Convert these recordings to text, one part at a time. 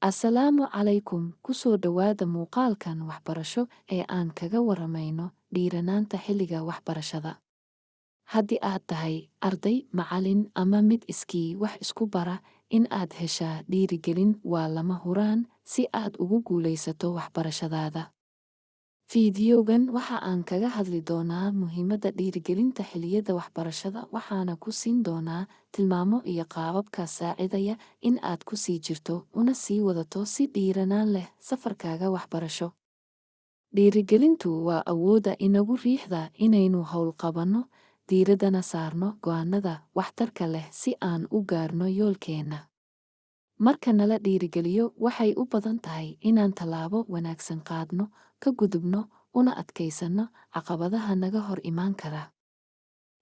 Asalaamu calaykum ku soo dhowaada muuqaalkan waxbarasho ee aan kaga waramayno dhiiranaanta xilliga waxbarashada. Haddii aad tahay arday, macallin ama mid iskii wax isku bara, in aad heshaa dhiirigelin waa lama huraan si aad ugu guulaysato waxbarashadaada. Fiidiyowgan waxa aan kaga hadli doonaa muhiimadda dhiirigelinta xilliyada waxbarashada, waxaana ku siin doonaa tilmaamo iyo qaababka saacidaya in aad ku sii jirto una sii wadato si dhiiranaan leh safarkaaga waxbarasho. Dhiirigelintu waa awoodda inagu riixda inaynu howl qabanno, diiradana saarno go'aanada waxtarka leh si aan u gaarno yoolkeenna. Marka nala dhiirigeliyo, waxay u badan tahay inaan tallaabo wanaagsan qaadno, ka gudubno, una adkaysanno caqabadaha naga hor imaan kara.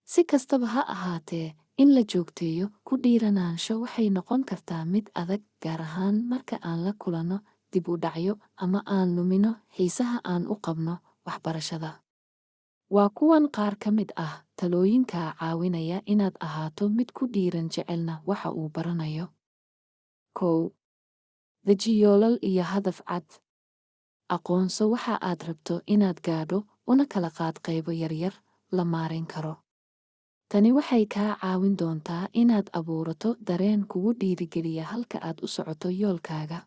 Si kastaba ha ahaatee, in la joogteeyo ku dhiiranaansho waxay noqon kartaa mid adag, gaar ahaan marka aan la kulanno dib u dhacyo ama aan lumino xiisaha aan u qabno waxbarashada. Waa kuwan qaar ka mid ah talooyinka caawinaya inaad ahaato mid ku dhiiran jecelna waxa uu baranayo. 1. Deji yoolal iyo hadaf cad. Aqoonso waxa aad rabto inaad gaadho, una kala qaad qaybo yaryar la maareyn karo. Tani waxay kaa caawin doontaa inaad abuurato dareen kugu dhiirigeliya halka aad u socoto yoolkaaga.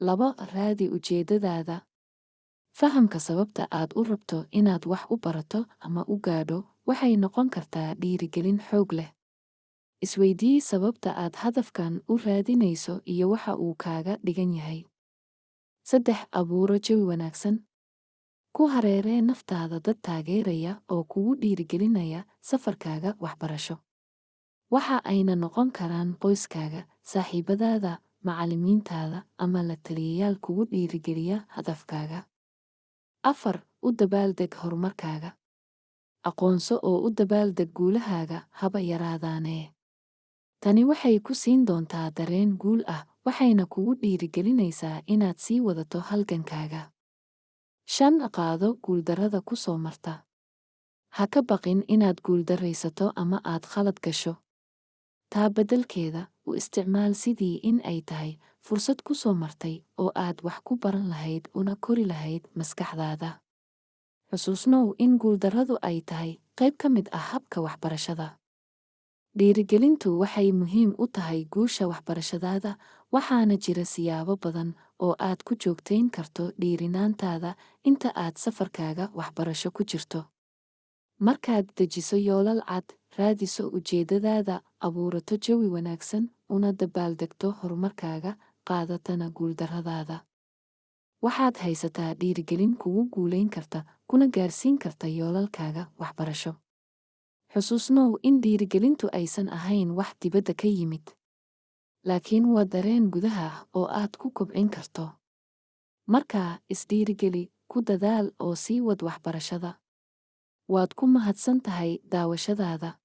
2. Raadi ujeedadaada. Fahamka sababta aad u rabto inaad wax u barato ama u gaadho waxay noqon kartaa dhiirigelin xoog leh. Isweydii sababta aad hadafkan u raadinayso iyo waxa uu kaaga dhigan yahay. 3. Abuuro jawi wanaagsan. Ku hareeree naftaada dad taageeraya oo kugu dhiirigelinaya safarkaaga waxbarasho. Waxa ayna noqon karaan qoyskaaga, saaxiibadaada, macallimiintaada ama la taliyayaal kugu dhiirigeliya hadafkaaga. 4. U dabaaldeg horumarkaaga. Aqoonso oo u dabaaldeg guulahaaga haba yaraadaanee. Tani waxay ku siin doontaa dareen guul ah, waxayna kugu dhiirigelinaysaa inaad sii wadato halgankaaga. 5. Qaado guuldarrada ku soo marta. Ha ka baqin inaad guuldarraysato ama aad khalad gasho. Taa beddelkeeda, u isticmaal sidii in ay tahay fursad ku soo martay oo aad wax ku baran lahayd una kori lahayd maskaxdaada. Xusuusnow in guuldarradu ay tahay qayb ka mid ah habka waxbarashada. Dhiirigelintu waxay muhiim u tahay guusha waxbarashadaada, waxaana jira siyaabo badan oo aad ku joogtayn karto dhiirinaantaada inta aad safarkaaga waxbarasho ku jirto. Markaad dejiso yoolal cad, raadiso ujeedadaada, abuurato jawi wanaagsan, una dabaaldegto horumarkaaga, qaadatana guuldarradaada. Waxaad haysataa dhiirigelin kugu guulayn karta, kuna gaarsiin karta yoolalkaaga waxbarasho. Xusuusnow in dhiirigelintu aysan ahayn wax dibadda ka yimid, laakiin waa dareen gudaha ah oo aad ku kobcin karto. Markaa, isdhiirigeli, ku dadaal oo sii wad waxbarashada. Waad ku mahadsan tahay daawashadaada.